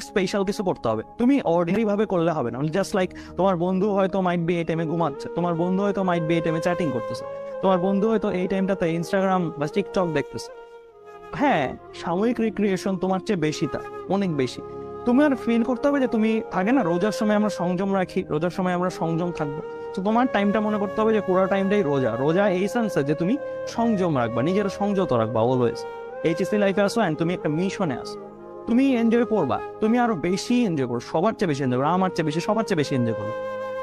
Special কিছু করতে হবে, তুমি অর্ডিনারি ভাবে করলে হবে না। জাস্ট লাইক তোমার বন্ধু হয়তো মাইট বি এই টাইমে ঘুমাচ্ছে, তোমার বন্ধু হয়তো মাইট বি এই টাইমে চ্যাটিং করতেছে, তোমার বন্ধু হয়তো এই টাইমটাতে ইনস্টাগ্রাম বা টিকটক দেখতেছে। হ্যাঁ, সাময়িক রিক্রিয়েশন তোমার চেয়ে বেশি, তা অনেক বেশি। তুমি আর ফিল করতে হবে যে তুমি থাকে না রোজার সময় আমরা সংযম রাখি, রোজার সময় আমরা সংযম থাকবো। তো তোমার টাইমটা মনে করতে হবে যে পুরো টাইমটাই রোজা। রোজা এই সেন্সে যে তুমি সংযম রাখবা, নিজের সংযত রাখবা অলওয়েজ। এইচএসসি লাইফে আসো অ্যান্ড তুমি একটা মিশনে আসো, তুমি এনজয় করবা, তুমি আরো বেশি এনজয় করো, সবার চেয়ে বেশি এনজয় করো, আমার চেয়ে বেশি, সবার চেয়ে বেশি এনজয় করো।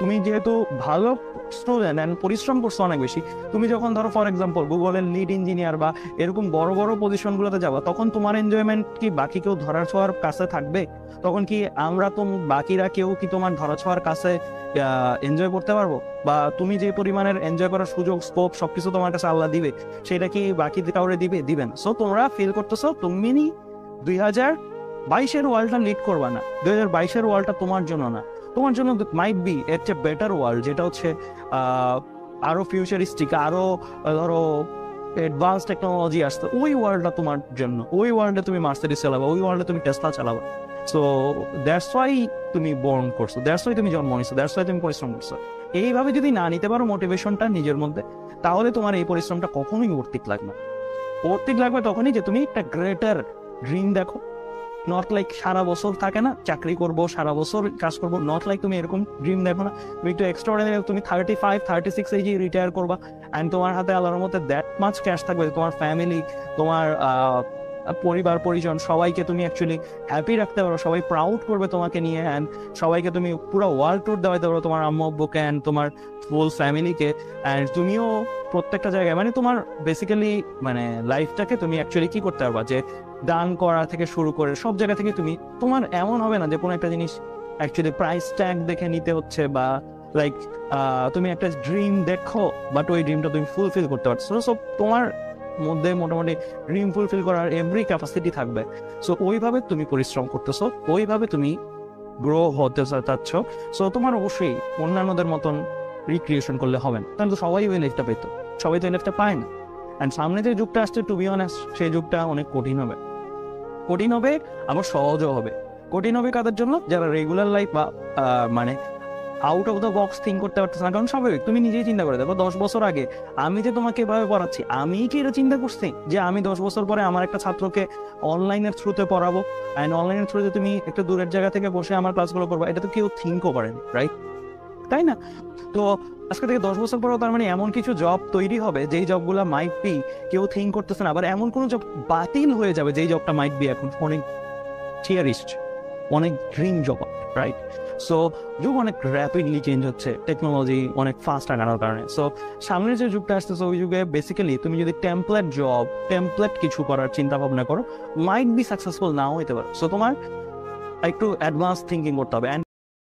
তুমি যেহেতু ভালো স্টুডেন্ট অ্যান্ড পরিশ্রম করছো অনেক বেশি, তুমি যখন ধরো ফর এক্সাম্পল গুগলের লিড ইঞ্জিনিয়ার বা এরকম বড় বড় পজিশনগুলোতে যাবা, তখন তোমার এনজয়মেন্ট কি বাকি কেউ ধরার ছোঁয়ার কাছে থাকবে? তখন কি আমরা তো বাকিরা কেউ কি তোমার ধরা ছোঁয়ার কাছে এনজয় করতে পারবো? বা তুমি যে পরিমাণের এনজয় করার সুযোগ স্কোপ সবকিছু তোমার কাছে আল্লাহ দিবে, সেটা কি বাকি কাউরে দিবে? দিবে না। সো তোমরা ফিল করতেছো তুমি 2022-এর ওয়ার্ল্ডটা লিড করবা না, 2022-এর ওয়ার্ল্ডটা তোমার জন্য না। তোমার জন্য মাইট বি এর চেয়ে বেটার ওয়ার্ল্ড, যেটা হচ্ছে আরো ফিউচারিস্টিক, আরো ধরো অ্যাডভান্স টেকনোলজি আসছে, ওই ওয়ার্ল্ডটা তোমার জন্য। ওই ওয়ার্ল্ডে তুমি মার্সিডিজ চালাবা, ওই ওয়ার্ল্ডে তুমি টেসলা চালাবা। সো দ্যাটস ওয়াই তুমি বর্ন করছো, দ্যাটস ওয়াই তুমি জন্ম নিছো, দ্যাটস ওয়াই তুমি পরিশ্রম করছো। এইভাবে যদি না নিতে পারো মোটিভেশনটা নিজের মধ্যে, তাহলে তোমার এই পরিশ্রমটা কখনোই অর্থিক লাগবে না। অর্থিক লাগবে তখনই যে তুমি একটা গ্রেটার ড্রিম দেখো। নট লাইক সারা বছর থাকে না চাকরি করব, সারা বছর কাজ করব, নট লাইক তুমি এরকম ড্রিম দেখো না। তুমি একটু এক্সট্রাঅর্ডিনারি, তুমি 35-36 এজে রিটায়ার করবা অ্যান্ড তোমার হাতে আল্লাহর মধ্যে দ্যাট মাচ ক্যাশ থাকবে, তোমার ফ্যামিলি, তোমার পরিবার পরিজন সবাইকে তুমি অ্যাকচুয়ালি হ্যাপি রাখতে পারো, সবাই প্রাউড করবে তোমাকে নিয়ে, অ্যান্ড সবাইকে তুমি পুরো ওয়ার্ল্ড ট্যুর দেওয়াতে পারো, তোমার আম্মু আব্বুকে অ্যান্ড তোমার ফুল ফ্যামিলিকে। অ্যান্ড তুমিও প্রত্যেকটা জায়গায় মানে তোমার বেসিক্যালি মানে লাইফটাকে তুমি অ্যাকচুয়ালি কি করতে পারবা, যে দান করা থেকে শুরু করে সব জায়গা থেকে তুমি, তোমার এমন হবে না যে কোনো একটা জিনিস অ্যাকচুয়ালি প্রাইস ট্যাগ দেখে নিতে হচ্ছে, বা লাইক তুমি একটা ড্রিম দেখো বাট ওই ড্রিমটা তুমি ফুলফিল করতে পারছো। সো তোমার মধ্যে মোটামুটি ড্রিম ফুলফিল করার এভরি ক্যাপাসিটি থাকবে। সো ওইভাবে তুমি পরিশ্রম করতেছো, ওইভাবে তুমি গ্রো হতে চাচ্ছ। সো তোমার অবশ্যই অন্যান্যদের মতন রিক্রিয়েশন করলে হবে না, কারণ তো সবাই ওই লাইফটা পেতো, সবাই তো এই লাইফটা পায় না। অ্যান্ড সামনে যে যুগটা আসছে, টু বি অনেস্ট, সেই যুগটা অনেক কঠিন হবে, কঠিন হবে, আবার সহজও হবে। কঠিন হবে কাদের জন্য? যারা রেগুলার লাইফ বা মানে out of the box think করতে পারতেছে না। কারণ স্বাভাবিক, তুমি নিজেই চিন্তা করে দেখো, 10 বছর আগে আমি যে তোমাকে এভাবে পড়াচ্ছি, আমি কি এটা চিন্তা করছি যে আমি 10 বছর পরে আমার একটা ছাত্রকে অনলাইনের থ্রুতে পড়াবো, অ্যান্ড অনলাইনের থ্রুতে তুমি একটা দূরের জায়গা থেকে বসে আমার ক্লাসগুলো করবো? এটা তো কেউ থিঙ্কও করেনি, রাইট? তাই না? তো আজকে থেকে 10 বছর পরেও তার মানে এমন কিছু জব তৈরি হবে যেই জবগুলো মাইট বি কেউ থিঙ্ক করতেছে না, আবার এমন কোনো জব বাতিল হয়ে যাবে যেই জবটা মাইট বি এখন অনেক থিয়ারিস্ট, অনেক ড্রিম জব, রাইট? সো যুগ অনেক র্যাপিডলি চেঞ্জ হচ্ছে, টেকনোলজি অনেক ফাস্ট আগানোর কারণে। সো সামনের যে যুগটা আসতেছে, ওই যুগে বেসিক্যালি তুমি যদি টেমপ্লেট জব, টেমপ্লেট কিছু করার চিন্তা ভাবনা করো, মাইট বি সাকসেসফুল নাও হইতে পারো। সো তোমার একটু অ্যাডভান্স থিঙ্কিং করতে হবে।